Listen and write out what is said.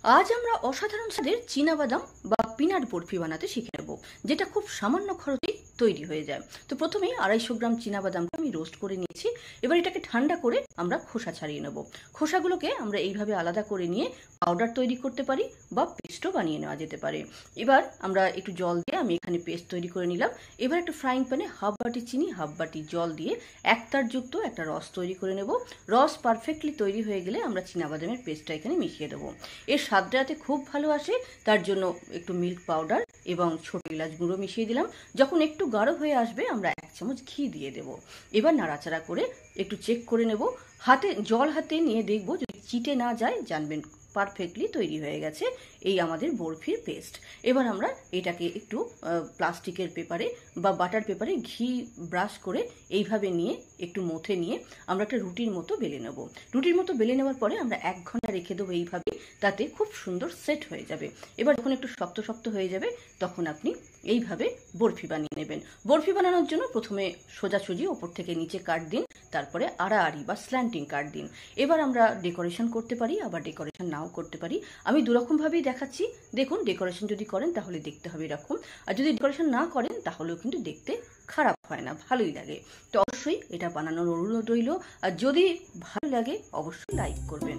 আজ আমরা অসাধারণ স্বাদের চীনাবাদাম বা পিনাট বরফি বানাতে শিখে নেব, যেটা খুব সামান্য খরচেই তৈরি হয়ে যায়। তো প্রথমেই 250 গ্রাম চীনাবাদামটা আমি রোস্ট করে নিয়েছি। এবার এটাকে ঠান্ডা করে আমরা খোসা ছাড়িয়ে নেব। খোসাগুলোকে আমরা এইভাবে আলাদা করে নিয়ে পাউডার তৈরি করতে পারি বা পেস্টও বানিয়ে নেওয়া যেতে পারে। এবার আমরা একটু জল দিয়ে আমি এখানে পেস্ট তৈরি করে নিলাম। এবার একটা ফ্রাইং প্যানে হাফ বাটি চিনি, হাফ বাটি জল দিয়ে একতারযুক্ত একটা রস তৈরি করে নেব। রস পারফেক্টলি তৈরি হয়ে গেলে আমরা চীনাবাদামের পেস্টটা এখানে মিশিয়ে দেবো। এর স্বাদটা যাতে খুব ভালো আসে তার জন্য একটু মিল্ক পাউডার এবং ছোট এলাচ গুঁড়ো মিশিয়ে দিলাম। যখন একটু গাঢ় হয়ে আসবে আমরা 1 চামচ ঘি দিয়ে দেব। এবার নাড়াচাড়া করে একটু চেক করে নেব। জল হাতে নিয়ে দেখব যদি চিটে না যায়, জানবেন পারফেক্টলি তৈরি হয়ে গেছে এই আমাদের বরফির পেস্ট। এবার আমরা এটাকে একটু প্লাস্টিকের পেপারে বা বাটার পেপারে ঘি ব্রাশ করে এইভাবে নিয়ে একটু মথে নিয়ে আমরা একটা রুটির মতো বেলে নেব। রুটির মতো বেলে নেওয়ার পরে আমরা 1 ঘন্টা রেখে দেবো এইভাবে, তাতে খুব সুন্দর সেট হয়ে যাবে। এবার যখন একটু শক্ত শক্ত হয়ে যাবে তখন আপনি এইভাবে বরফি বানিয়ে নেবেন। বরফি বানানোর জন্য প্রথমে সোজাসুজি ওপর থেকে নিচে কাট দিন, তারপরে আড়াআড়ি বা স্ল্যান্টিং কাট দিন। এবার আমরা ডেকোরেশন করতে পারি, আবার ডেকোরেশন নাও করতে পারি। আমি দুরকমভাবেই দেখাচ্ছি। দেখুন, ডেকোরেশন যদি করেন তাহলে দেখতে হবে এরকম, আর যদি ডেকোরেশন না করেন তাহলেও কিন্তু দেখতে খারাপ হয় না, ভালোই লাগে। তো অবশ্যই এটা বানানোর অনুরোধ রইল, আর যদি ভালো লাগে অবশ্যই লাইক করবেন।